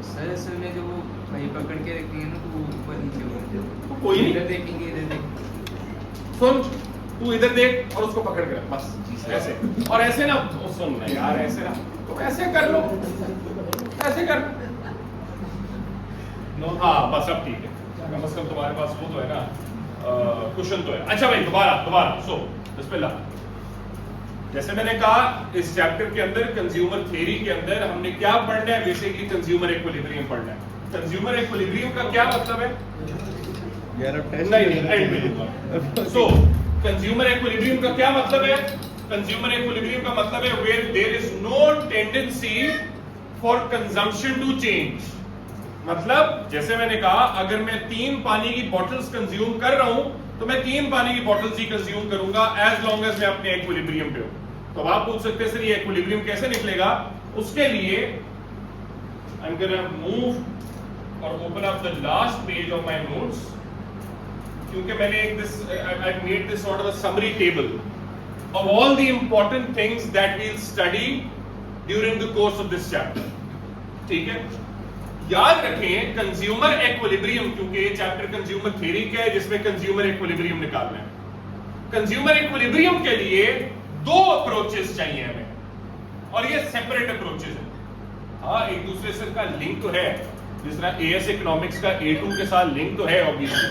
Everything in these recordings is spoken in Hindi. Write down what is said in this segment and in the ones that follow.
सर असल में जो वो भाई पकड़ के रखेंगे ना तो वो ऊपर नीचे हो जाते तो कोई नहीं, इधर देखेंगे इधर देखेंगे। सुन तू इधर देख और उसको पकड़ के रख बस जी सर। ऐसे, और ऐसे ना तो सुन ना यार, ऐसे ना तो ऐसे कर लो, ऐसे कर नो, हाँ बस अब ठीक है, कम से कम तुम्हारे पास वो तो है ना, कुशन तो है। अच्छा भाई दोबारा सो बिस्मिल्लाह। जैसे मैंने कहा इस चैप्टर के अंदर कंज्यूमर थ्योरी के अंदर हमने क्या पढ़ना है, बेसिकली कंज्यूमर इक्विलिब्रियम पढ़ना है। कंज्यूमर इक्विलिब्रियम का क्या मतलब है? नहीं, सो कंज्यूमर इक्विलिब्रियम का क्या मतलब है? कंज्यूमर इक्विलिब्रियम का मतलब है where there is no tendency for consumption to change. मतलब जैसे मैंने कहा अगर मैं 3 पानी की बॉटल्स कंज्यूम कर रहा हूं तो मैं 3 पानी की बॉटल्स ही कंज्यूम करूंगा एज लॉन्ग एज मैं अपने इक्विलिब्रियम पे हूं। तो अब आप पूछ सकते हैं सर ये इक्विलिब्रियम कैसे निकलेगा? उसके लिए आई एम गोना मूव और open up the last page of my notes, क्योंकि मैंने एक this I made this sort of a summary table of all the important things that we will study during the course of this chapter. ठीक है, याद रखें कंज्यूमर इक्विलिब्रियम, क्योंकि ये चैप्टर कंज्यूमर थ्योरी का है जिसमें कंज्यूमर इक्विलिब्रियम निकालना है। कंज्यूमर इक्विलिब्रियम के लिए 2 अप्रोचेस चाहिए हमें, और ये सेपरेट अप्रोचेस है। हाँ एक दूसरे से का लिंक तो है, जिस तरह एएस इकोनॉमिक्स का A2 के साथ लिंक तो है obviously,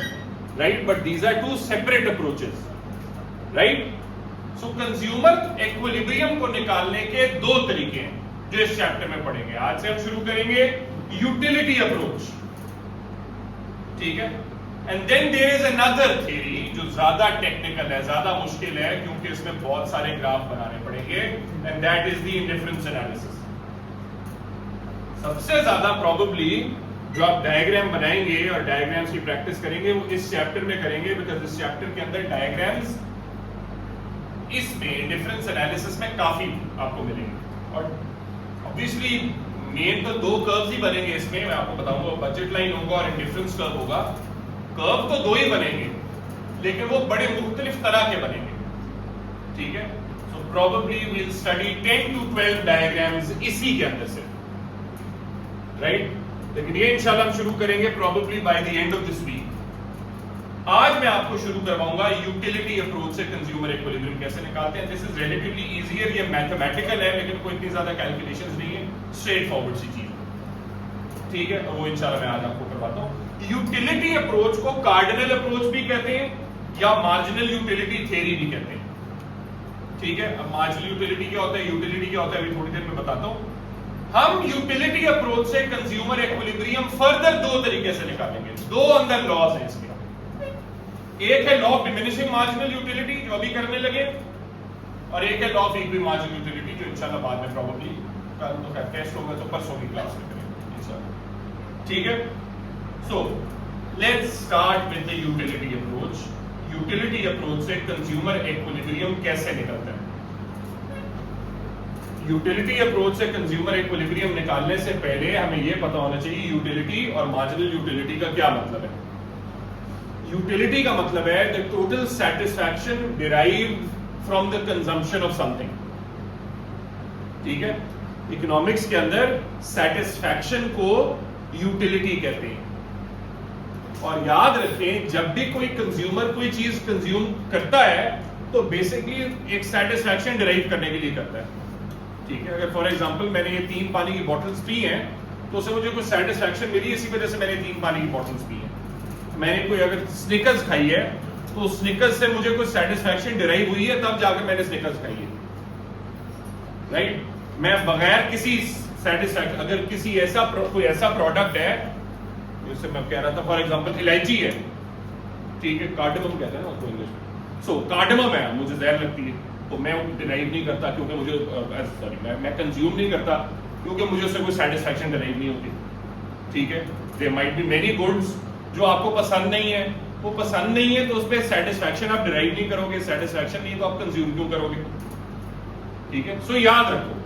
right, but these are 2 separate approaches, right. So consumer equilibrium को निकालने के 2 तरीके हैं जो इस चैप्टर में पढ़ेंगे। आज से हम शुरू करेंगे यूटिलिटी अप्रोच, ठीक है, and then there is another theory जो ज्यादा टेक्निकल है, ज्यादा मुश्किल है, क्योंकि इसमें बहुत सारे ग्राफ बनाने पड़ेंगे, and that is the indifference analysis. सबसे ज्यादा प्रोबेबली जो आप डायग्राम बनाएंगे और डायग्राम्स की प्रैक्टिस करेंगे वो इस चैप्टर में करेंगे, बिकॉज इस चैप्टर के अंदर डायग्राम्स इसमें डिफरेंस एनालिसिस में काफी आपको मिलेंगे। और ऑब्वियसली मेन तो 2 कर्व्स ही बनेंगे इसमें, मैं आपको बताऊंगा, बजट लाइन होगा और इंडिफरेंस कर्व होगा। कर्व तो 2 ही बनेंगे लेकिन वो बड़े मुख्तलिफ तरह के बनेंगे, ठीक है। So probably we will study 10 to 12 diagrams इसी के अंदर से, राइट। लेकिन ये इंशाल्लाह हम शुरू करेंगे probably by the end of this week. आज मैं आपको शुरू करवाऊंगा यूटिलिटी अप्रोच से कंज्यूमर इक्विलिब्रियम कैसे निकालते हैं। दिस इज रिलेटिवली इजियर, ये मैथमेटिकल है लेकिन कोई इतनी ज्यादा कैलकुलेशंस नहीं है, स्ट्रेट फॉरवर्ड सी चीज, ठीक है। वो इंशाल्लाह मैं आज आपको करवाता हूं। यूटिलिटी अप्रोच को कार्डिनल अप्रोच भी कहते हैं या मार्जिनल यूटिलिटी थ्योरी भी कहते हैं, ठीक है। अब मार्जिनल यूटिलिटी क्या होता है, यूटिलिटी क्या होता है, अभी थोड़ी देर में बताता हूं। हम यूटिलिटी अप्रोच से कंज्यूमर इक्विलिब्रियम फर्दर 2 तरीके से निकालेंगे। 2 अंदर लॉज है इसके। एक है law of diminishing marginal utility जो अभी करने लगे, और एक है law of equi marginal utility जो इंशाल्लाह बाद में प्रोबेबली कल तो खैर टेस्ट होगा तो परसों की क्लास में करेंगे इंशाल्लाह, ठीक है। So let's start with the utility approach. Utility approach से कंज्यूमर इक्विलिब्रियम कैसे निकलता है? यूटिलिटी अप्रोच से कंज्यूमर इक्विलिब्रियम निकालने से पहले हमें यह पता होना चाहिए यूटिलिटी और मार्जिनल यूटिलिटी का क्या मतलब है। यूटिलिटी का मतलब है the total satisfaction derived from the consumption of something, ठीक है। इकोनॉमिक्स के अंदर सैटिस्फैक्शन को यूटिलिटी कहते हैं। और याद रखें जब भी कोई कंज्यूमर कोई चीज कंज्यूम करता है तो बेसिकली एक सैटिस्फैक्शन डिराइव करने के लिए करता है, ठीक है। अगर फॉर एग्जांपल मैंने ये 3 पानी की बॉटल्स पी हैं तो उससे मुझे कुछ सैटिस्फैक्शन मिली, इसी वजह से मैंने 3 पानी की बॉटल्स पी हैं। मैंने कोई अगर स्निकर्स खाई है तो स्निकर्स से मुझे कुछ सैटिस्फैक्शन डिराइव हुई है, तब जाकर मैंने स्निकर्स खाई है, राइट। मैं बगैर किसी सैटिस्फैक्शन, अगर किसी ऐसा कोई ऐसा प्रोडक्ट है जैसे मैं कह रहा था फॉर एग्जांपल इलायची है, ठीक है, कार्डमम कहते हैं ना उसको इंग्लिश में। सो कार्डमम है, मुझे जहर लगती है तो मैं डिराइव नहीं करता क्योंकि मुझे सॉरी मैं कंज्यूम नहीं करता क्योंकि मुझे उससे कोई सैटिस्फैक्शन डिराइव नहीं होती, ठीक है। There might be many goods जो आपको पसंद नहीं है, वो पसंद नहीं है तो उस पर सैटिस्फैक्शन आप डिराइव नहीं करोगे, सैटिस्फैक्शन नहीं तो आप कंज्यूम क्यों करोगे, ठीक है। सो याद रखो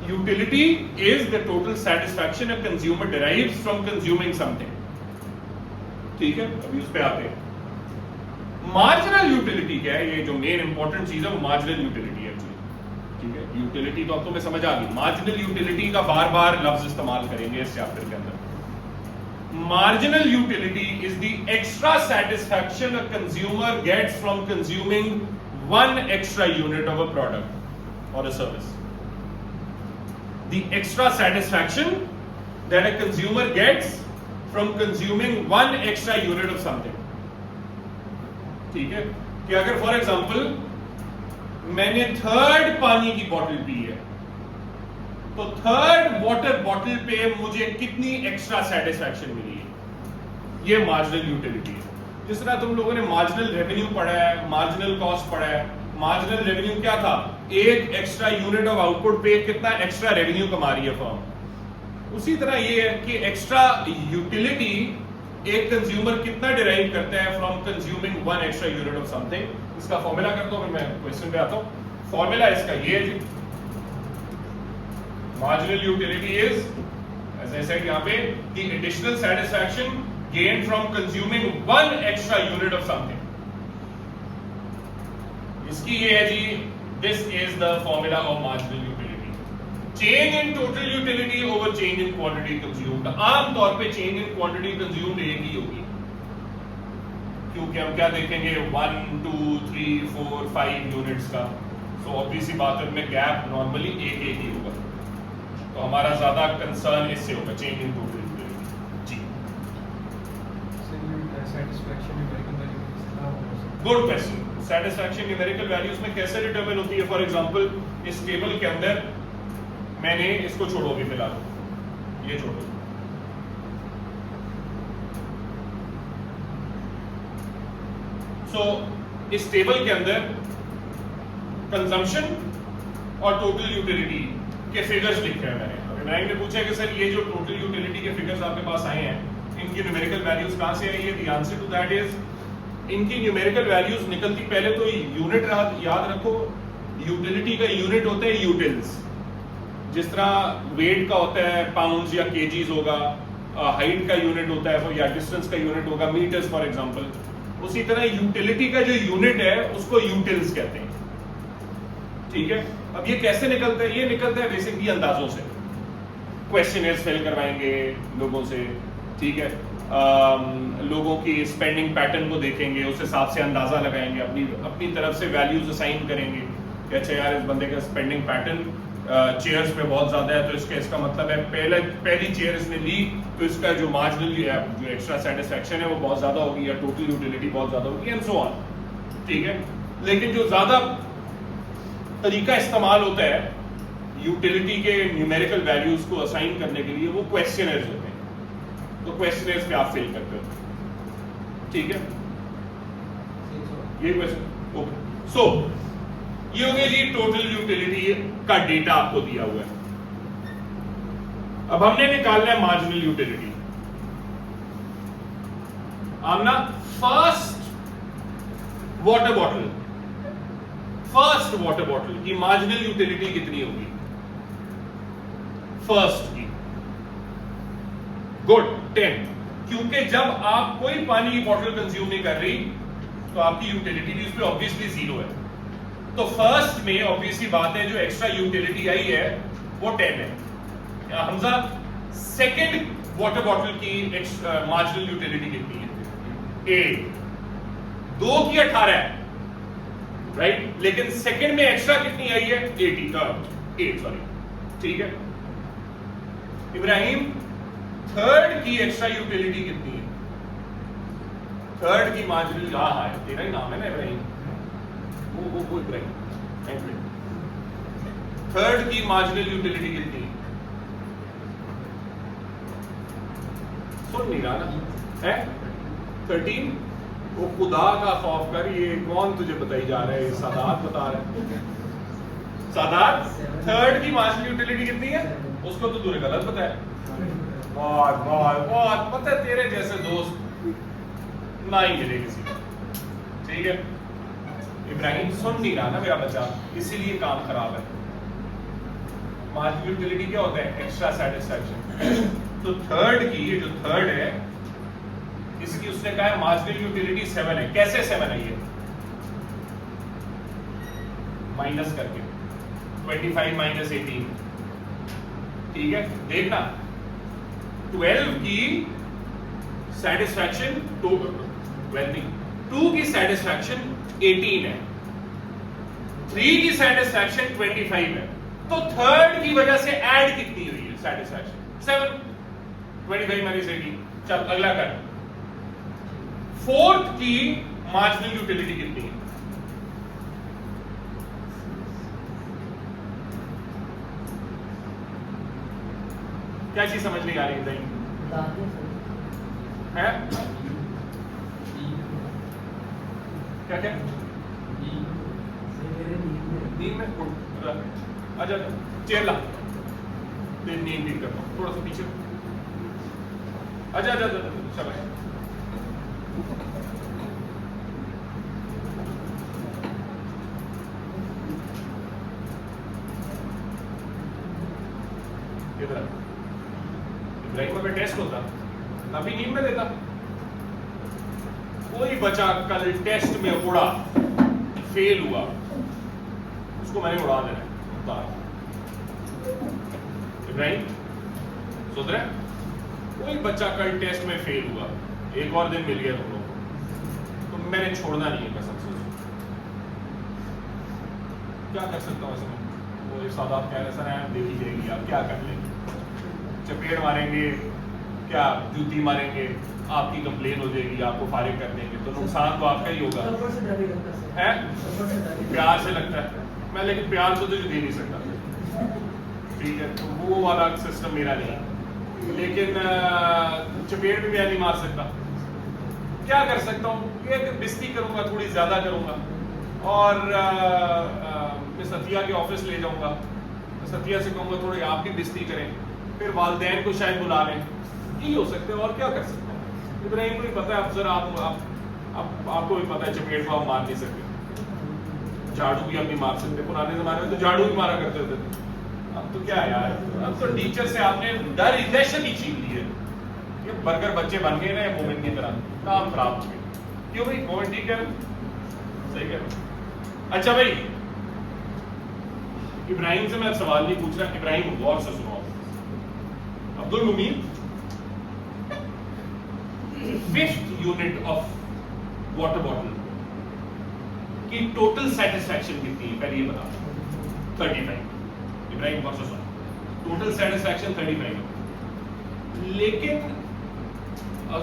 utility is the total satisfaction a consumer derives from consuming something, ठीक है। अभी उस पर आते हैं। मार्जिनल यूटिलिटी क्या है, ये जो मेन इंपॉर्टेंट चीज है वो मार्जिनल यूटिलिटी है। ठीक है, यूटिलिटी तो अब तुम्हें समझ आ गई। मार्जिनल यूटिलिटी का बार बार लफ्ज इस्तेमाल करेंगे इस चैप्टर के अंदर। Marginal utility is the extra satisfaction a consumer gets from consuming one extra unit of a product or a service. The extra satisfaction that a consumer gets from consuming one extra unit of something. ठीक है, कि अगर फॉर एग्जाम्पल मैंने थर्ड पानी की बोतल पी है, तो थर्ड वाटर बॉटल पे मुझे कितनी एक्स्ट्रा सेटिस्फैक्शन मिली है, ये मार्जिनल यूटिलिटी है। जिस तरह तुम लोगों ने मार्जिनल रेवेन्यू पढ़ा है, मार्जिनल कॉस्ट पढ़ा है। मार्जिनल रेवेन्यू क्या था? एक एक्स्ट्रा यूनिट ऑफ आउटपुट पे कितना एक्स्ट्रा रेवेन्यू कमा रही है फर्म। उसी तरह ये है कि एक्स्ट्रा यूटिलिटी एक कंज्यूमर कितना डिराइव करता है from consuming one extra unit of something. इसका फॉर्मूला कर दो, फिर मैं क्वेश्चन पे आता हूं। फॉर्मूला इसका ये है जी, marginal utility is, as I said यहाँ पे, the additional satisfaction gained from consuming one extra unit of something. इसकी ये है जी, this is the formula of marginal utility. Change in total utility over change in quantity consumed. आम तौर पे change in quantity consumed एक ही होगी, क्योंकि हम क्या देखेंगे 1, 2, 3, 4, 5 यूनिट्स का, so obviously बात है उनमें गैप नॉर्मली एक ही होगा। तो हमारा ज्यादा कंसर्न इससे होगा, चेंज इन टोटल यूटिलिटी। जी, good question. Satisfaction numerical values में कैसे डिटरमिन होती है? फॉर एग्जांपल इस टेबल के अंदर मैंने इसको छोड़ो अभी फिलहाल, ये छोड़ो, इस टेबल के अंदर कंजम्पशन और टोटल यूटिलिटी के फिगर्स लिखे हैं मैंने। इब्राहिम ने पूछा कि सर ये जो टोटल यूटिलिटी के फिगर्स आपके पास आए हैं, इनकी न्यूमेरिकल वैल्यूज कहां से आई है? The answer to that is, इनकी न्यूमेरिकल वैल्यूज निकलती पहले तो यूनिट याद रखो। यूटिलिटी का यूनिट होता है यूटिल्स, जिस तरह वेट का होता है पाउंड्स या केजीज होगा, हाइट का यूनिट होता है या डिस्टेंस का यूनिट होगा मीटर्स फॉर एग्जांपल। उसी तरह यूटिलिटी का जो यूनिट है उसको यूटिल्स कहते हैं। ठीक है, अब ये कैसे निकलता है? ये निकलता है बेसिकली अंदाजों से। क्वेश्चनर्स फिल करवाएंगे लोगों से, ठीक है, लोगों की स्पेंडिंग पैटर्न को देखेंगे, उस हिसाब से अंदाजा लगाएंगे, अपनी तरफ से वैल्यूज असाइन करेंगे कि अच्छा यार इस बंदे का स्पेंडिंग पैटर्न चेयर्स पे बहुत ज्यादा है, तो इसका मतलब है पहली चेयर इसने ली तो इसका जो मार्जिनल जो एक्स्ट्रा सेटिस्फैक्शन है वो बहुत ज्यादा होगी, या टोटल यूटिलिटी बहुत ज्यादा होगी, एंड सो ऑन। ठीक है, लेकिन जो ज्यादा तरीका इस्तेमाल होता है यूटिलिटी के न्यूमेरिकल वैल्यूज को असाइन करने के लिए, वो क्वेश्चनर्स होते हैं। तो क्वेश्चनर्स पे आप फिल करते हो। ठीक है, ये क्वेश्चन ओके। सो ये हो गया जी टोटल यूटिलिटी का डेटा आपको दिया हुआ है। अब हमने निकालना है मार्जिनल यूटिलिटी। आमना, फर्स्ट वाटर बॉटल की मार्जिनल यूटिलिटी कितनी होगी? फर्स्ट की, गुड, 10। क्योंकि जब आप कोई पानी की बोतल कंज्यूम नहीं कर रही तो आपकी यूटिलिटी भी उस पर ऑब्वियसली जीरो है। तो फर्स्ट में ऑब्वियसली बात है जो एक्स्ट्रा यूटिलिटी आई है वो 10 है। हमजा, सेकंड वाटर बॉटल की मार्जिनल यूटिलिटी कितनी है? 8। 2 की 18 है, राइट, लेकिन सेकंड में एक्स्ट्रा कितनी आई है? 8 सॉरी। ठीक है इब्राहिम, थर्ड की एक्स्ट्रा यूटिलिटी कितनी है? थर्ड की मार्जिनल, हाँ तेरा ही नाम है ना इब्राहिम, वो इब्राहिम। थर्ड की मार्जिनल यूटिलिटी कितनी है? सुन नहीं रहा ना है? 13। वो खुदा का खौफ कर, ये कौन तुझे बताई जा रहा है? सादात बता रहा है। सादात, थर्ड की मार्जिनल यूटिलिटी कितनी है? उसको तो तूने गलत बताया। बहुत पता है, तेरे जैसे दोस्त ना ही मिले किसी को। ठीक है इब्राहिम, सुन नहीं रहा ना मेरा बच्चा, इसीलिए काम खराब है। मार्जिनल यूटिलिटी क्या होता है? Extra satisfaction. तो थर्ड की, ये जो थर्ड है इसकी उसने कहा है मार्जिनल यूटिलिटी 7 है। कैसे 7 है? ये माइनस करके 25 माइनस 18, ठीक है। देखना 12 की सेटिस्फैक्शन 2 की सेटिस्फैक्शन 18 है, 3 की सेटिस्फैक्शन 25 है, तो थर्ड की वजह से ऐड कितनी हुई है सेटिस्फैक्शन? 7। 25 माइनस 18। चल अगला कर। फोर्थ की मार्जिनल यूटिलिटी कितनी है? क्या चीज समझ नहीं आ रही है? क्या क्या नींद में उठ आजा, चेयर ला, नींद करता हूँ, थोड़ा सा पीछे आजा आजा शाबाश। इब्राहिम अगर टेस्ट होता अभी नींद में देता। कोई बच्चा कल टेस्ट में उड़ा, फेल हुआ, उसको मैंने उड़ा देना है। इब्राहिम सुधरे? कोई बच्चा कल टेस्ट में फेल हुआ, एक और दिन मिल गया तुम लोगों को, तो मैंने छोड़ना नहीं है कसम से। क्या कर सकता हूँ ऐसे में? वो एक सादात कह रहे सर देखी जाएगी, आप क्या कर लेंगे? चपेट मारेंगे, क्या जूती मारेंगे, आपकी कंप्लेन हो जाएगी, आपको फारिग कर देंगे, तो नुकसान तो आपका ही होगा। है प्यार से लगता है मैं, लेकिन प्यार तो तुझे दे नहीं सकता, ठीक है? तो वो वाला सिस्टम मेरा नहीं, लेकिन चपेट भी मैं नहीं मार सकता। क्या कर सकता हूँ? ये बिस्ती करूंगा, थोड़ी ज्यादा करूंगा, और मैं सतिया के ऑफिस ले जाऊंगा, सतिया से कहूंगा थोड़ी आप भी बिस्ती करें, फिर वालिदैन को शायद बुला लें, यही हो सकते हैं। और क्या कर सकता हूँ? इब्राहिम को भी पता है, अफसर आपको भी पता है चपेट को आप मार नहीं सकते, झाड़ू भी हम नहीं मार सकते। पुराने जमाने में तो झाड़ू भी मारा करते थे, अब तो क्या यार, अब तो टीचर से आपने डर दहशत ही छीन ली है। ये बर्गर बच्चे बन गए ना मोमेंट की तरह, काम खराब हो गया। क्यों भाई? मोमेंट ठीक है, सही कह रहा। अच्छा भाई, इब्राहिम से मैं सवाल नहीं पूछ रहा, इब्राहिम गौर से सुनो। Abdul Mumin, 5th unit of water bottle की टोटल सेटिस्फैक्शन कितनी है? पहले ये बता। 35। इब्राहिम गौर से सुनो, टोटल सेटिस्फैक्शन 35 है। लेकिन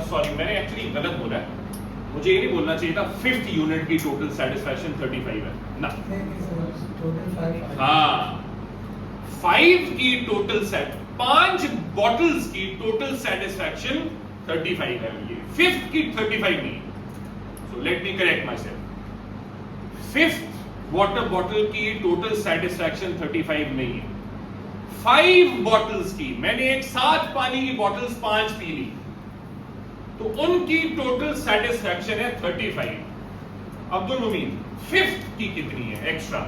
सॉरी, मैंने एक्चुअली गलत बोला है, मुझे ये नहीं बोलना चाहिए था 5th यूनिट की टोटल सेटिस्फैक्शन 35 है ना। हाँ, 5 की टोटल सेट, 5 बॉटल्स की टोटल सेटिस्फैक्शन 35 है, ये 5th की 35 नहीं। So let me correct my self, 5th water bottle की टोटल सेटिस्फैक्शन 35 नहीं है। 5 बॉटल्स की, मैंने एक साथ पानी की बॉटल्स 5 पी ली, तो उनकी टोटल सेटिस्फैक्शन है 35। अब्दुल मुमीन, 5th की कितनी है एक्स्ट्रा?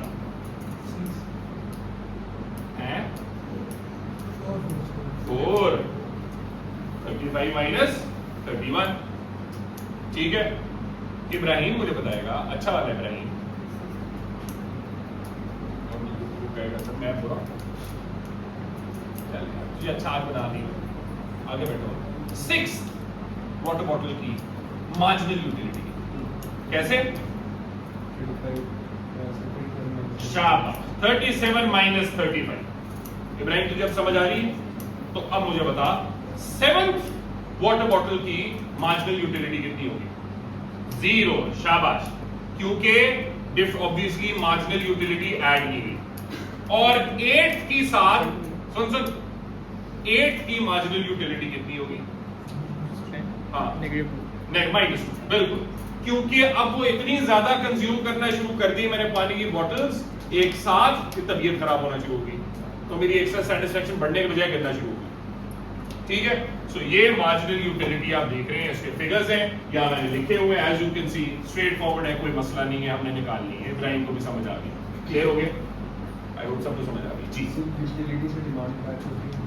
4। 35 माइनस 31, ठीक है। इब्राहिम मुझे बताएगा, अच्छा वाला इब्राहिम कहेगा मैं बुरा, तुझे अच्छा आज बना दी, आगे बैठो। 6th वाटर बॉटल की मार्जिनल यूटिलिटी कैसे? शाबाश, 37 माइनस 35। इब्राहिम तुझे अब समझ आ रही है? तो अब मुझे बता 7th वाटर बॉटल की मार्जिनल यूटिलिटी कितनी होगी? 0। शाबाश, क्योंकि ऑब्वियसली मार्जिनल यूटिलिटी ऐड नहीं हुई। और 8th की साथ सुन 8th की मार्जिनल यूटिलिटी कितनी होगी? हाँ, माइनस, बिल्कुल, क्योंकि अब वो इतनी ज्यादा कंज्यूम करना शुरू कर दी मैंने पानी की बॉटल्स एक साथ कि तबीयत खराब होना शुरू होगी, तो मेरी एक्स्ट्रा सेटिस्फैक्शन बढ़ने के बजाय गिरना शुरू होगी, ठीक है। सो ये मार्जिनल यूटिलिटी आप देख रहे हैं, इसके फिगर्स हैं या मैंने लिखे हुए, as you can see straightforward है, कोई मसला नहीं है, हमने निकालनी है। इब्राहिम को भी समझ आ गई, क्लियर हो गया? आई होप सबको समझ आ गई। जी, यूटिलिटी से डिमांड इम्पैक्ट होती है,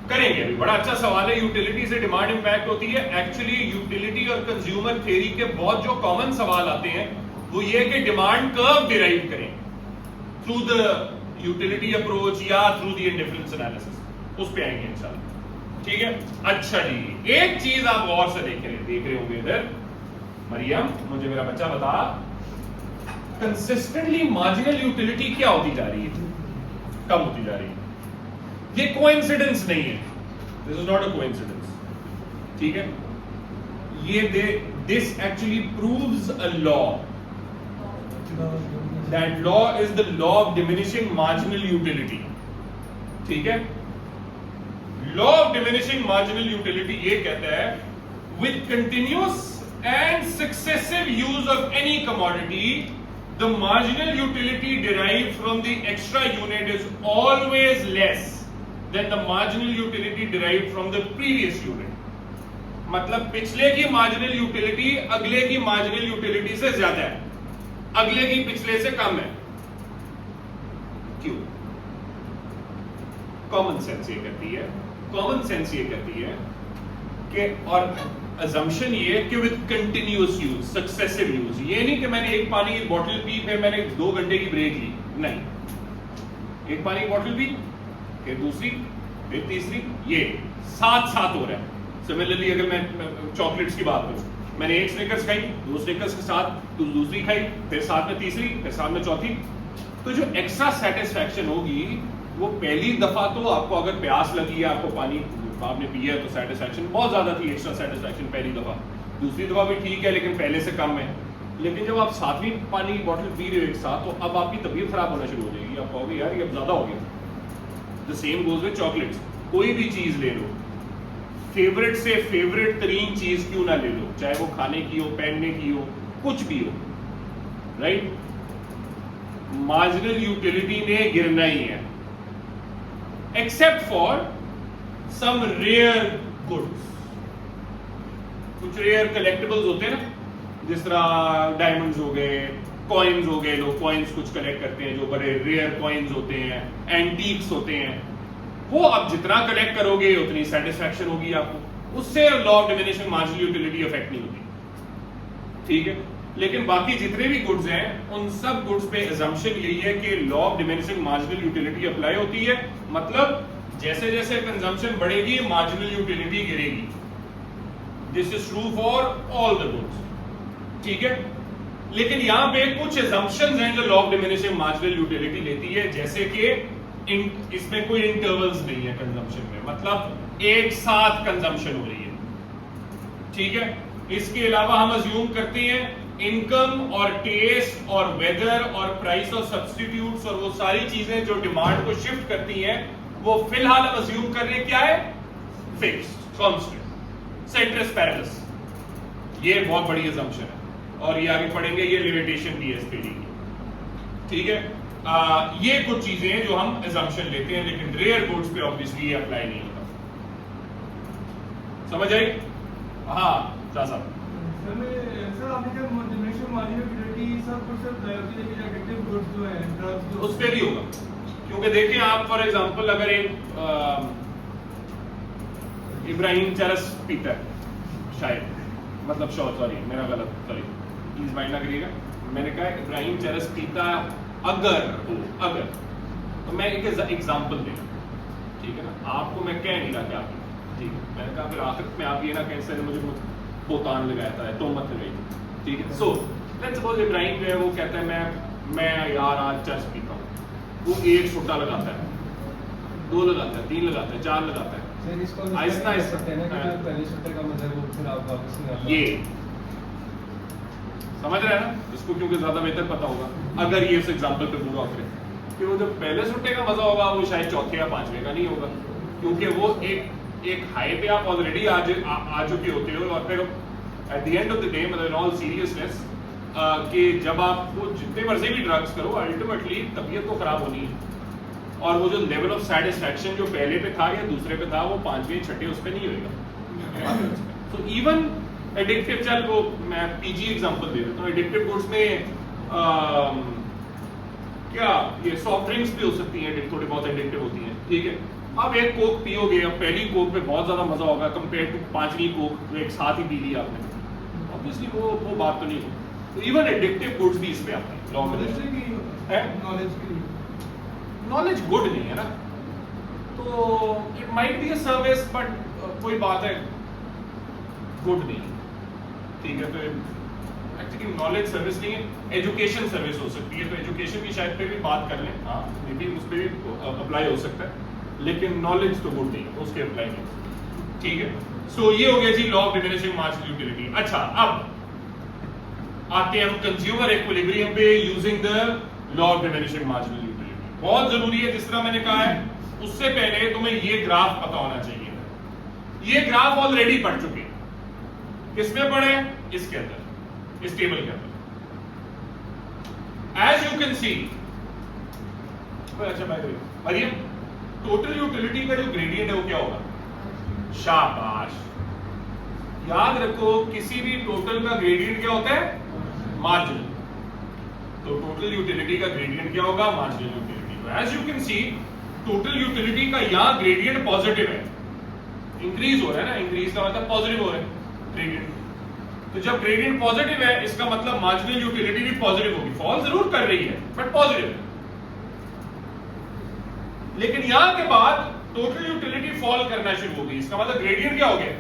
करेंगे अभी, बड़ा अच्छा सवाल है। यूटिलिटी से डिमांड इंपैक्ट होती है। एक्चुअली यूटिलिटी और कंज्यूमर थ्योरी के बहुत जो कॉमन सवाल आते हैं वो ये कि डिमांड कर्व डिराइव करें थ्रू द यूटिलिटी अप्रोच या थ्रू द इंडिफरेंस एनालिसिस, उस पे आएंगे इंशाल्लाह। ठीक है, अच्छा जी, एक चीज आप गौर से देख रहे होंगे इधर, मरियम मुझे मेरा बच्चा बता, कंसिस्टेंटली मार्जिनल यूटिलिटी क्या होती जा रही है? कम होती जा रही है। ये कोइंसिडेंस नहीं है, this is not a coincidence. ठीक है, ये this actually proves a law, that law is the law of diminishing marginal utility. ठीक है, law of diminishing marginal utility ये कहता है, with continuous and successive use of any commodity, the marginal utility derived from the extra unit is always less than the marginal utility derived from the previous unit. मतलब पिछले की marginal utility अगले की marginal utility से ज्यादा है, अगले की पिछले से कम है। क्यों? कॉमन सेंस ये कहती है, कॉमन सेंस ये कहती है कि, और assumption ये है कि with continuous use, successive use, ये नहीं कि मैंने एक पानी की बोतल पी फिर मैंने 2 घंटे की ब्रेक ली, नहीं, एक पानी की बोतल पी फिर दूसरी फिर तीसरी, ये साथ साथ हो रहा है। सिमिलरली अगर मैं चॉकलेट्स की बात करूं, मैंने एक स्निकर्स खाई, 2 स्निकर्स के साथ दूसरी खाई, फिर साथ में तीसरी, फिर साथ में चौथी, तो जो एक्स्ट्रा सेटिस्फैक्शन होगी वो पहली दफा तो आपको अगर प्यास लगी है, आपको पानी आपने पिया है तो सेटिस्फैक्शन बहुत ज्यादा थी, एक्स्ट्रा सेटिस्फैक्शन पहली दफा, दूसरी दफा भी ठीक है लेकिन पहले से कम है। लेकिन जब आप 7वीं पानी की बोतल पी रहे हो एक साथ, तो अब आपकी तबीयत खराब होना शुरू हो जाएगी, आप कहोगे यार ये अब ज्यादा हो गया। The same goes with chocolates, कोई भी चीज ले लो, फेवरेट से फेवरेट तरीन चीज क्यों ना ले लो, चाहे वो खाने की हो, पहनने की हो, कुछ भी हो, राइट, मार्जिनल यूटिलिटी ने गिरना ही है, except for some rare goods. कुछ रेयर कलेक्टिबल्स होते हैं ना, जिस तरह डायमंड्स हो गए, कॉइन्स हो गए, लोग कॉइन्स कुछ कलेक्ट करते हैं जो बड़े रेयर कॉइन्स होते हैं, एंटीक्स होते हैं, वो आप जितना कलेक्ट करोगे उतनी सेटिस्फैक्शन होगी आपको, उससे law of diminishing marginal utility affect नहीं होती। ठीक है, लेकिन बाकी जितने भी गुड्स हैं उन सब गुड्स पे assumption यही है कि law of diminishing marginal utility apply होती है, मतलब जैसे जैसे कंजम्पशन बढ़ेगी मार्जिनल यूटिलिटी गिरेगी। This is true for all the goods. ठीक है, लेकिन यहां पे कुछ assumptions हैं जो law of diminishing marginal utility लेती है, जैसे कि इसमें कोई इंटरवल्स नहीं है कंजम्पशन में, मतलब एक साथ कंजम्पशन हो रही है। ठीक है, इसके अलावा हम अज्यूम करते हैं इनकम और टेस्ट और वेदर और प्राइस ऑफ सब्स्टिट्यूट्स और वो सारी चीजें जो डिमांड को शिफ्ट करती हैं, वो फिलहाल हम अज्यूम कर रहे हैं क्या है, फिक्स्ड, कांस्टेंट, सेंट्रस पैरेलस। ये बहुत बड़ी assumption है और ये आगे पढ़ेंगे, ये लिमिटेशन भी है एसपीडी की। ठीक है, ये कुछ चीजें हैं जो हम assumption लेते हैं, लेकिन रेयर गुड्स पे ऑब्वियसली ये अप्लाई नहीं होता। समझ आई? हाँ साहब, सर आपने क्या डिमिनिशिंग मार्जिनल यूटिलिटी सब कुछ सब एडिक्टिव गुड्स जो है, ड्रग्स जो, उस पे भी होगा, क्योंकि देखिए आप फॉर एग्जांपल अगर एक इब्राहिम चरस पीता है, शायद मतलब सॉरी मेरा गलत, सॉरी प्लीज माइंड ना करिएगा, मैंने कहा इब्राहिम चरस पीता अगर तो मैं एक एग्जांपल देगा, ठीक है ना, आपको मैं कह नहीं रहा क्या, ठीक है, मैंने कहा फिर आखिर में आप ये ना कह सकते मुझे बोतान लगाता है, तो मत लगाइए। ठीक है, सो लेट्स सपोज इब्राहिम जो है वो कहता है मैं यार आज चरस पीता हूँ, वो 1 छुट्टा लगाता है, 2 लगाता है, 3 लगाता है, 4 लगाता है, आहिस्ता आहिस्ता पहले छुट्टे का मतलब वो फिर आप वापस नहीं आता, ये समझ रहे हैं ना, इसको क्योंकि ज्यादा बेहतर पता होगा अगर ये उस एग्जांपल पे पूरा उतरे कि वो जो पहले छुट्टे का मजा होगा वो शायद चौथे या 5वें का नहीं होगा, क्योंकि वो एक हाई पे आप ऑलरेडी आ चुके होते हो, और फिर at the end of the day, मतलब इन ऑल सीरियसनेस, कि जब आपको जितने मर्जी भी ड्रग्स करो अल्टीमेटली तबीयत तो खराब होनी है, और वो जो लेवल ऑफ सेटिस्फैक्शन जो पहले पे था या दूसरे पे था वो 5वें 6ठे उस पर नहीं होगा। तो इवन एडिक्टिव, चल वो मैं पीजी एग्जांपल दे देता हूँ, एडिक्टिव गुड्स में क्या ये सॉफ्ट ड्रिंक्स भी हो सकती हैं, थोड़ी बहुत एडिक्टिव होती हैं। ठीक है, अब एक कोक पियोगे, अब पहली कोक पे बहुत ज्यादा मजा होगा कंपेयर टू 5वीं कोक जो एक साथ ही पी ली आपने, ऑब्वियसली वो बात तो नहीं हो। तो इवन एडिक्टिव गुड्स भी इसमें आते हैं, लॉ में है, नॉलेज गुड नहीं है ना, तो it might be a service but कोई बात है गुड नहीं, ठीक है। तो एक्चुअली नॉलेज सर्विस नहीं है, एजुकेशन सर्विस हो सकती है, तो एजुकेशन की शायद पे भी बात कर लें, हाँ मे बी उस पर भी अप्लाई हो सकता है, लेकिन नॉलेज तो गुड नहीं है, उसके अप्लाई नहीं, ठीक है। सो ये हो गया जी law of diminishing marginal utility. अच्छा, अब आते हैं हम कंज्यूमर इक्विलिब्रियम पे using the law of diminishing marginal utility. बहुत जरूरी है, जिस तरह मैंने कहा है, उससे पहले तुम्हें ये ग्राफ पता होना चाहिए। ये ग्राफ ऑलरेडी पढ़ चुके हैं, किसमें पढ़े? इसके अंदर, इस टेबल के अंदर। एज यू कैन सी, अच्छा भाई मरियम, टोटल यूटिलिटी का जो ग्रेडियंट है वो क्या होगा? शाबाश, याद रखो किसी भी टोटल का ग्रेडियंट क्या होता है? मार्जिनल। तो टोटल यूटिलिटी का ग्रेडियंट क्या होगा? Marginal utility. तो as you can see total utility का यहां ग्रेडियंट पॉजिटिव है, इंक्रीज हो रहा है ना, इंक्रीज का मतलब पॉजिटिव हो रहा है ग्रेडियंट। तो जब ग्रेडियंट पॉजिटिव है इसका मतलब मार्जिनल यूटिलिटी भी पॉजिटिव होगी, फॉल जरूर कर रही है बट पॉजिटिव है। लेकिन यहां के बाद टोटल यूटिलिटी फॉल करना शुरू हो गई, इसका मतलब ग्रेडियंट क्या हो गया?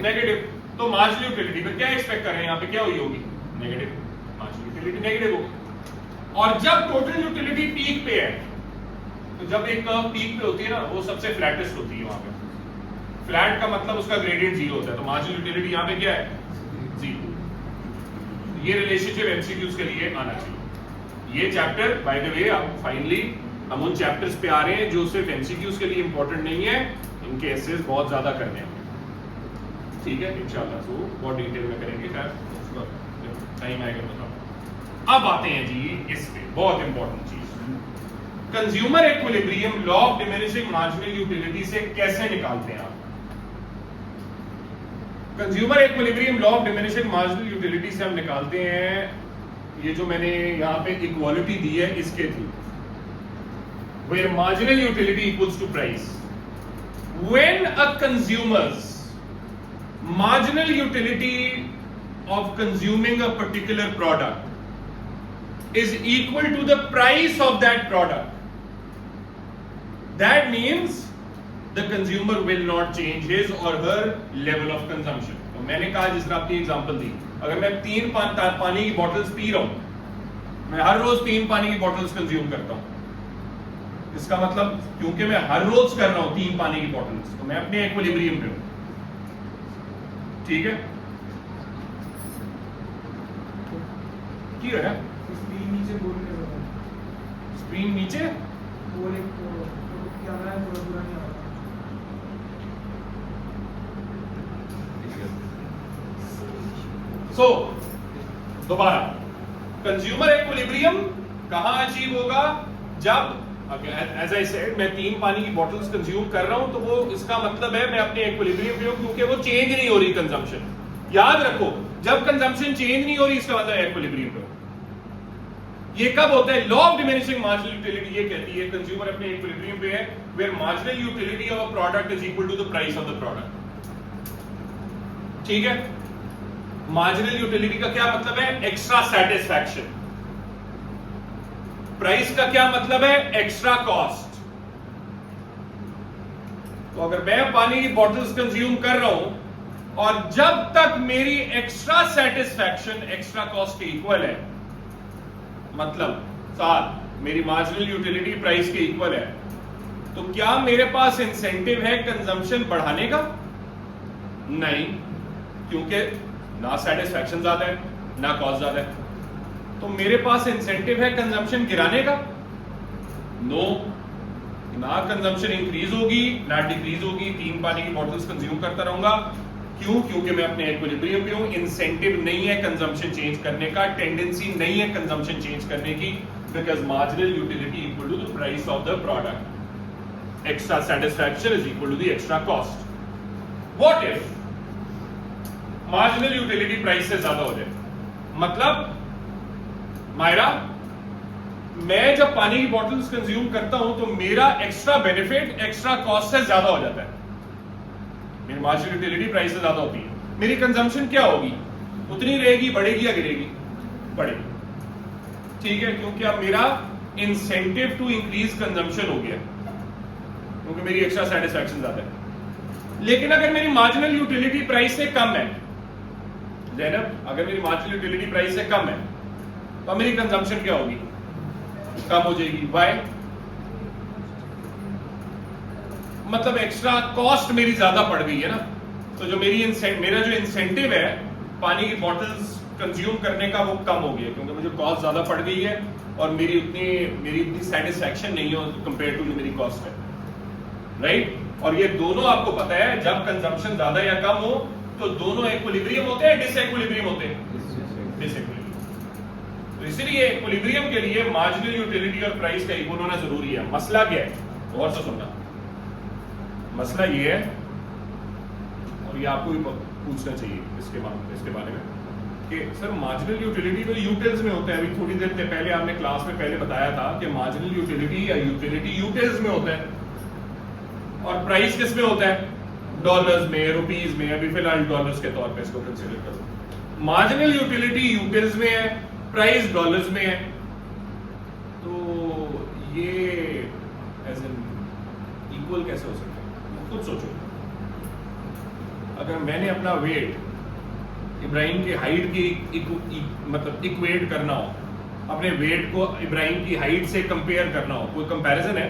नेगेटिव। तो मार्जिनल यूटिलिटी पर क्या एक्सपेक्ट कर रहे हैं? यहां पे क्या हुई होगी? नेगेटिव। मार्जिनल यूटिलिटी नेगेटिव होगी। और जब टोटल यूटिलिटी पीक पे है, तो जब एक कर्व पीक पे होती है ना, वो सबसे फ्लैटेस्ट होती है, वहां पे फ्लैट का मतलब उसका ग्रेडियंट जीरो होता है, तो मार्जिनल यूटिलिटी यहां पे क्या है? जीरो। ये रिलेशनशिप एमसीक्यूज के लिए आना चाहिए। ये चैप्टर बाय द वे, आप फाइनली हम उन चैप्टर्स पे आ रहे हैं जो सिर्फ एमसीक्यूज के लिए इंपॉर्टेंट नहीं है, इनके एसेस बहुत ज्यादा करने हैं, ठीक है इंशाल्लाह। तो बहुत डिटेल में करेंगे, टाइम आएगा बताओ। अब आते हैं जी इस पे बहुत इंपॉर्टेंट चीज, consumer equilibrium law of diminishing marginal utility से कैसे निकालते हैं आप? Consumer equilibrium law of diminishing marginal utility से हम निकालते हैं, ये जो मैंने यहां पे इक्वालिटी दी है इसके through, where marginal utility equals to price. When a consumer's marginal utility of consuming a particular product is equal to the price of that product, that means the consumer will not change his or her level of consumption. तो मैंने कहा, जिस तरह आपकी एग्जांपल दी, अगर मैं 3 पानी की बॉटल्स पी रहा हूं, मैं हर रोज 3 पानी की बॉटल्स कंज्यूम करता हूं, इसका मतलब क्योंकि मैं हर रोज कर रहा हूं 3 पानी की बॉटल्स, तो मैं अपने इक्विलिब्रियम पे हूं, ठीक है। की है स्क्रीन नीचे बोल के बता, स्क्रीन नीचे बोल एक कैमरा है थोड़ा दूर नहीं आ रहा। सो दोबारा, कंज्यूमर इक्विलिब्रियम कहां अचीव होगा? जब एज आई सेड, मैं 3 पानी की बॉटल्स कंज्यूम कर रहा हूं, तो वो इसका मतलब है मैं अपने इक्विलिब्रियम पे हूं, क्योंकि वो चेंज नहीं हो रही कंजम्पशन। याद रखो, जब कंजम्पशन चेंज नहीं हो रही इसका मतलब इक्विलिब्रियम पे हो। ये कब होता है? Law of diminishing marginal utility ये कहती है कंज्यूमर अपने इक्विलिब्रियम पे है, where marginal utility of a product is equal to the price of the product, ठीक है। मार्जिनल यूटिलिटी का क्या मतलब है? Extra satisfaction. प्राइस का क्या मतलब है? Extra cost. तो अगर मैं पानी की बॉटल्स कंज्यूम कर रहा हूं और जब तक मेरी एक्स्ट्रा सैटिस्फैक्शन एक्स्ट्रा कॉस्ट के इक्वल है, मतलब साथ मेरी मार्जिनल यूटिलिटी प्राइस के इक्वल है, तो क्या मेरे पास इंसेंटिव है कंजम्पशन बढ़ाने का? नहीं, क्योंकि ना सैटिस्फैक्शन ज्यादा है ना कॉस्ट ज्यादा है। तो मेरे पास इंसेंटिव है कंजम्पशन गिराने का? नो, ना कंजम्पशन इंक्रीज होगी ना डिक्रीज होगी, 3 पानी की बॉटल्स कंज्यूम करता रहूंगा। क्यों? क्योंकि मैं अपने इक्विलिब्रियम पे हूं, इंसेंटिव नहीं है कंजम्पशन चेंज करने का, टेंडेंसी नहीं है कंजम्पशन चेंज करने की, because marginal utility equal to the price of the product, extra satisfaction is equal to the extra cost. What if marginal utility price से ज्यादा हो जाए? मतलब मायरा, मैं जब पानी की बॉटल्स कंज्यूम करता हूं तो मेरा एक्स्ट्रा बेनिफिट एक्स्ट्रा कॉस्ट से ज्यादा हो जाता है, मेरी मार्जिनल यूटिलिटी प्राइस से ज्यादा होती है। मेरी कंजम्पशन क्या होगी? उतनी रहेगी, बढ़ेगी या गिरेगी? बढ़ेगी, ठीक है, क्योंकि अब मेरा इंसेंटिव टू इंक्रीज कंजम्पशन हो गया क्योंकि मेरी एक्स्ट्रा सेटिस्फैक्शन ज्यादा है। लेकिन अगर मेरी मार्जिनल यूटिलिटी प्राइस से कम है, जैनब अगर मेरी मार्जिनल यूटिलिटी प्राइस से कम है तो मेरी कंजम्पशन क्या होगी? कम हो जाएगी। वाई? मतलब एक्स्ट्रा कॉस्ट मेरी ज्यादा पड़ गई है ना। तो जो मेरा जो इंसेंटिव है पानी की बॉटल्स कंज्यूम करने का वो कम हो गया क्योंकि मुझे कॉस्ट ज्यादा पड़ गई है और मेरी उतनी सेटिस्फैक्शन नहीं हो कंपेयर टू जो मेरी कॉस्ट है, राइट? और ये दोनों आपको पता है जब कंजम्पशन ज्यादा या कम हो तो दोनों इक्विलिब्रियम होते हैं, डिसइक्विलिब्रियम होते हैं, डिसइक्विलिब्रियम। तो इसीलिए इक्विलिब्रियम के लिए मार्जिनल यूटिलिटी और प्राइस का इक्वल होना जरूरी है। मसला क्या है? गौर से सुनना। मसला ये है और ये आपको भी पूछना चाहिए इसके बारे में कि सर मार्जिनल यूटिलिटी तो यूटिल्स में होता है। अभी थोड़ी देर पहले आपने क्लास में पहले बताया था कि मार्जिनल यूटिलिटी या यूटिलिटी यूटिल्स में होता है और प्राइस किस में होता है? डॉलर्स में, रुपीस में। अभी फिलहाल डॉलर्स के तौर पे इसको कंसीडर करो। मार्जिनल यूटिलिटी यूटिल्स में है, प्राइस डॉलर्स में है। तो ये एज एन इक्वल कैसे हो सकता है? खुद सोचो। अगर मैंने अपना वेट इब्राहिम की हाइट की मतलब इक्वेट करना हो, अपने वेट को इब्राहिम की हाइट से कंपेयर करना हो, कोई कंपैरिजन है?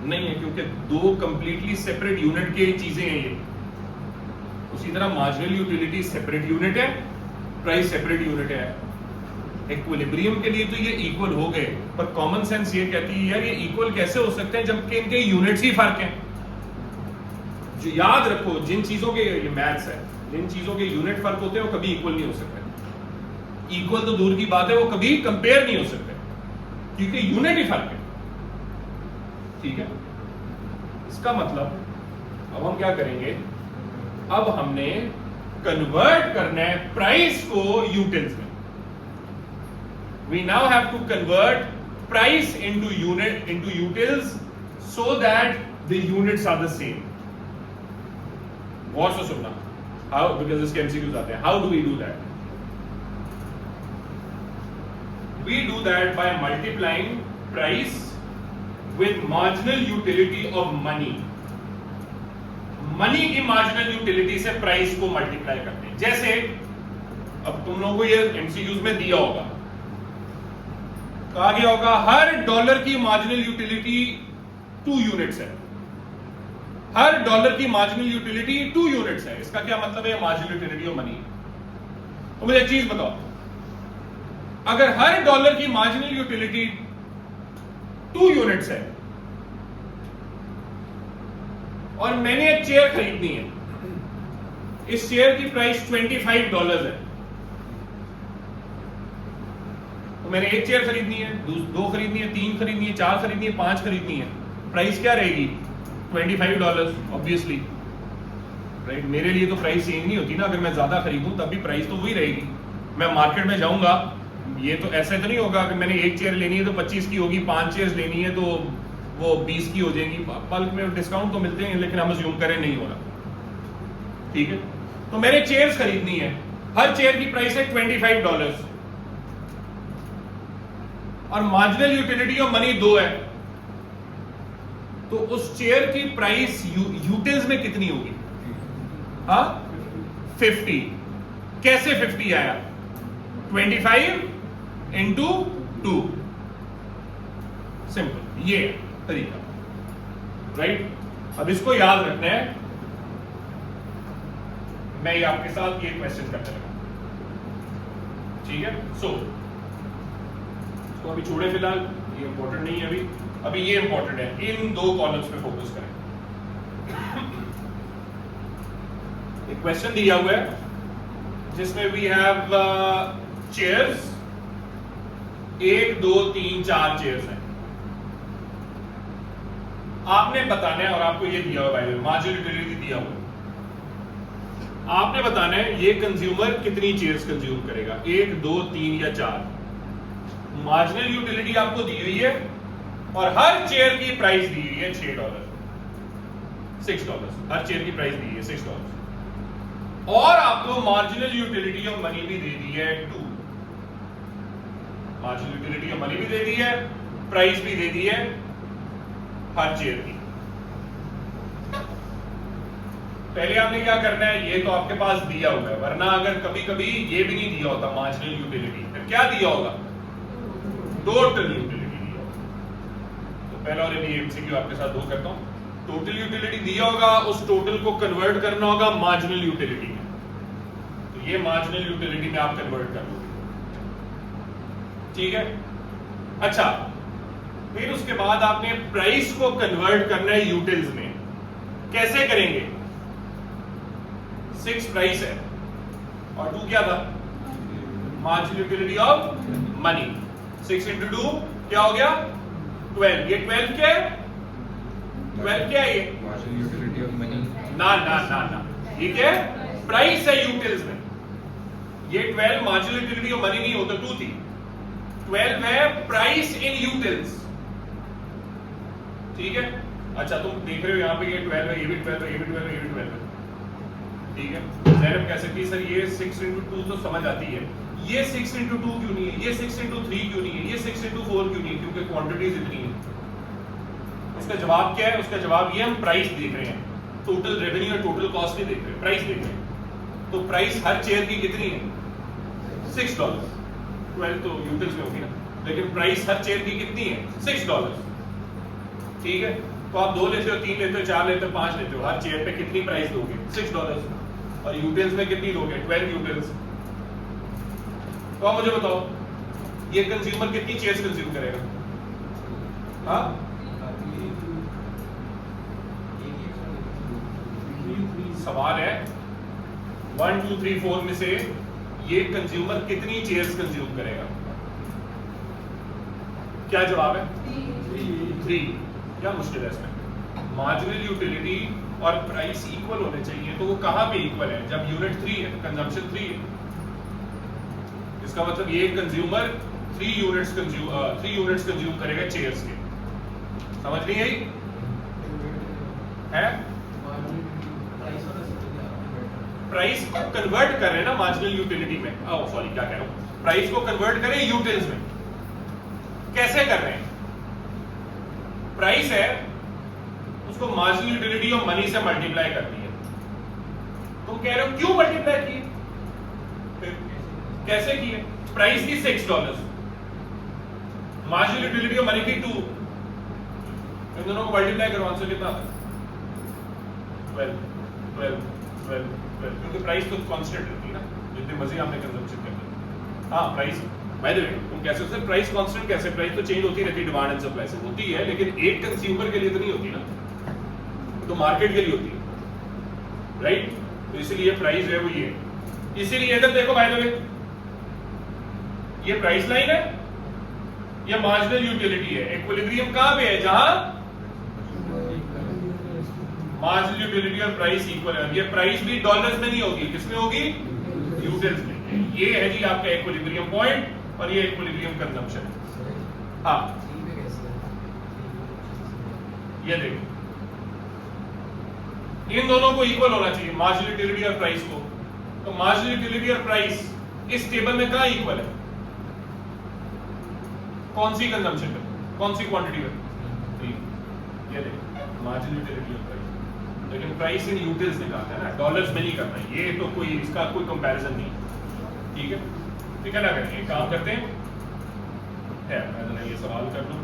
नहीं है, क्योंकि दो कंप्लीटली सेपरेट यूनिट की चीजें हैं ये। उसी तरह मार्जिनल यूटिलिटी सेपरेट यूनिट है, प्राइस सेपरेट यूनिट है। इक्विलिब्रियम के लिए तो ये इक्वल हो गए, पर कॉमन सेंस ये कहती है यार ये इक्वल कैसे हो सकते हैं जबकि इनके यूनिट्स ही फर्क हैं। जो याद रखो, जिन चीजों के, ये मैथ्स है, जिन चीजों के यूनिट फर्क होते हैं वो कभी इक्वल नहीं हो सकते। इक्वल तो दूर की बात है, वो कभी कंपेयर नहीं हो सकते क्योंकि यूनिट ही फर्क है। ठीक है, इसका मतलब अब हम क्या करेंगे? अब हमने कन्वर्ट करना है प्राइस को यूटिल्स में। We now have to convert price into unit into utils so that the units are the same. गौर से सुनना। हाउ? बिकॉज इसके एमसीक्यूज आते हैं। How do we do that? We do that by multiplying price with marginal utility of money। Money की मार्जिनल यूटिलिटी से प्राइस को मल्टीप्लाई करते हैं। जैसे अब तुम लोगों को ये एमसीक्यूज में दिया होगा, कहा गया होगा हर डॉलर की मार्जिनल यूटिलिटी 2 यूनिट्स है। हर डॉलर की मार्जिनल यूटिलिटी 2 यूनिट्स है। इसका क्या मतलब है? Marginal utility of money. तो मुझे एक चीज बताओ, अगर हर डॉलर की मार्जिनल यूटिलिटी 2 यूनिट्स है और मैंने एक चेयर खरीदनी है, इस चेयर की प्राइस $25 है, तो मैंने एक चेयर खरीदनी है, 2 खरीदनी है, 3 खरीदनी है, 4 खरीदनी है, 5 खरीदनी है। प्राइस क्या रहेगी? $25 ऑब्वियसली, राइट? मेरे लिए तो प्राइस सेम नहीं होती ना। अगर मैं ज्यादा खरीदूं तब भी प्राइस तो वही रहेगी। मैं मार्केट में जाऊंगा, ये तो ऐसा तो नहीं होगा कि मैंने एक चेयर लेनी है तो 25 की होगी, 5 चेयर्स लेनी है तो वो 20 की हो जाएगी। बल्क में डिस्काउंट तो मिलते हैं लेकिन हम अज्यूम करें नहीं हो रहा। ठीक है, तो मैंने चेयर्स खरीदनी है, हर चेयर की प्राइस है $25 और मार्जिनल यूटिलिटी ऑफ मनी 2 है, तो उस चेयर की प्राइस यूटिल्स में कितनी होगी? हाँ, 50। कैसे 50 आया? 25 इंटू 2। सिंपल, ये तरीका, राइट? अब इसको याद रखना है। मैं ये आपके साथ ये क्वेश्चन करने लगा, ठीक है? सो तो अभी छोड़े फिलहाल, ये इंपॉर्टेंट नहीं है अभी ये इंपॉर्टेंट है। इन 2 कॉलम्स पे फोकस करें। एक क्वेश्चन दिया हुआ है जिसमें वी हैव चेयर्स, 1 2 3 4 चेयर्स हैं। आपने बताना है, और आपको ये दिया हुआ है, मार्जिनल यूटिलिटी दिया हुआ है। आपने बताना है ये कंज्यूमर कितनी चेयर्स कंज्यूम करेगा, 1 2 3 या 4। मार्जिनल यूटिलिटी आपको दी हुई है और हर चेयर की प्राइस दी हुई है $6, $6। हर चेयर की प्राइस दी है $6 और आपको मार्जिनल यूटिलिटी ऑफ मनी भी दे दी है 2। मार्जिनल यूटिलिटी ऑफ मनी भी दे दी है प्राइस भी दे दी है हर चेयर की। पहले आपने क्या करना है, ये तो आपके पास दिया हुआ है, वरना अगर कभी कभी ये भी नहीं दिया होता मार्जिनल यूटिलिटी, फिर क्या दिया होगा, टोटल यूटिलिटी दिया होगा। तो पहला और ये एमसीक्यू आपके साथ दो करता हूं। टोटल यूटिलिटी दिया होगा, उस टोटल को कन्वर्ट करना होगा मार्जिनल यूटिलिटी में, तो ये मार्जिनल यूटिलिटी में आप कन्वर्ट कर लोगे, ठीक है। अच्छा, फिर उसके बाद आपने प्राइस को कन्वर्ट करना है यूटिल्स में। कैसे करेंगे, 6 प्राइस है और 2 क्या था, marginal utility of money. 6 into 2 क्या हो गया 12। ये 12 क्या है, 12 क्या है ये, मार्जिनल यूटिलिटी ऑफ मनी। ना ना ना ना, ये क्या है, प्राइस है यूटिल्स में। ये 12 मार्जिनल यूटिलिटी ऑफ मनी नहीं होता, 2 थी, 12 है प्राइस इन यूटिल्स, ठीक है। अच्छा, तुम देख रहे हो यहाँ पे ये 12 है, ये भी 12 है, ये भी 12 है, ये भी 12 है, ठीक है। ज़ैनब कह सकती है सर ये 6 into 2 तो समझ आती है, ये 6 into 2 क्यों नहीं है, ये 6 into 3 क्यों नहीं है, ये 6 into 4 क्यों नहीं है, क्योंकि क्वांटिटीज इतनी है। उसका जवाब क्या है, उसका जवाब ये हम प्राइस देख रहे हैं, टोटल रेवेन्यू और टोटल कॉस्ट नहीं देख रहे, प्राइस देख रहे हैं। तो प्राइस हर चेयर की कितनी है, $6। 12 तो यूटिल्स में होगी ना, लेकिन प्राइस हर चेयर की कितनी है, $6, ठीक है। तो आप 2 लेते हो, 3 लेते हो, 4 लेते हो, 5 लेते हो, हर चेयर पे कितनी प्राइस दोगे, $6। और यूटिल्स में कितनी दोगे, 12 यूटिल्स। तो आप मुझे बताओ ये कंज्यूमर कितनी चेयर्स कंज्यूम करेगा, हाँ, सवाल है 1 2 3 4 में से ये कंज्यूमर कितनी चेयर्स कंज्यूम करेगा, क्या जवाब है, 3। क्या मुश्किल है इसमें, मार्जिनल यूटिलिटी और प्राइस इक्वल होने चाहिए, तो वो कहां पे इक्वल है, जब यूनिट 3 है, कंजम्पशन 3 है। इसका मतलब ये कंज्यूमर 3 यूनिट्स कंज्यूम करेगा चेयर्स के, समझ नहीं आई है। प्राइस को कन्वर्ट कर रहे हैं ना मार्जिनल यूटिलिटी में, सॉरी क्या कह रहा हूं, प्राइस को कन्वर्ट करें यूटिल्स में। कैसे कर रहे हैं, प्राइस है उसको मार्जिनल यूटिलिटी और मनी से मल्टीप्लाई करनी है। तुम कह रहे हो क्यों मल्टीप्लाई किए, कैसे किए, प्राइस की $6, मार्जिनल यूटिलिटी और मनी की 2, इन दोनों को मल्टीप्लाई करो, आंसर कितना आता है, 12 12 12 12, क्योंकि प्राइस तो कांस्टेंट रहती है ना, जितने मर्जी आपने कंजम्पशन करना। हाँ, प्राइस बाय द वे तुम कैसे हो, प्राइस कांस्टेंट कैसे, प्राइस तो चेंज होती रहती है, डिमांड एंड सप्लाई से होती है, लेकिन एक कंज्यूमर के लिए तो नहीं होती ना, तो मार्केट के लिए होती है, राइट। तो इसीलिए प्राइस है वो ये, इसीलिए इधर देखो बाय द वे, ये प्राइस लाइन है, ये मार्जिनल यूटिलिटी है। इक्विलिब्रियम कहां पे है, जहां मार्जिनल यूटिलिटी और प्राइस इक्वल है। ये प्राइस भी डॉलर्स में नहीं होगी, किसमें होगी, यूटिल्स में। ये है जी आपका इक्विलिब्रियम पॉइंट और ये इक्विलिब्रियम कंजम्पशन। हाँ, ये देखो इन दोनों को इक्वल होना चाहिए, मार्जिनल यूटिलिटी और प्राइस को। तो मार्जिनल यूटिलिटी और प्राइस इस टेबल में कहां इक्वल है, कौन सी कंजम्पशन में, कौन सी क्वांटिटी में, ये देखो मार्जिनल यूटिलिटी और प्राइस। लेकिन प्राइस इन यूटिल्स निकालना है ना, डॉलर्स में नहीं करना है, ये तो कोई इसका कोई कंपैरिजन नहीं, ठीक है। ठीक है ना, करें एक काम करते हैं, मैं ये सवाल कर लूं,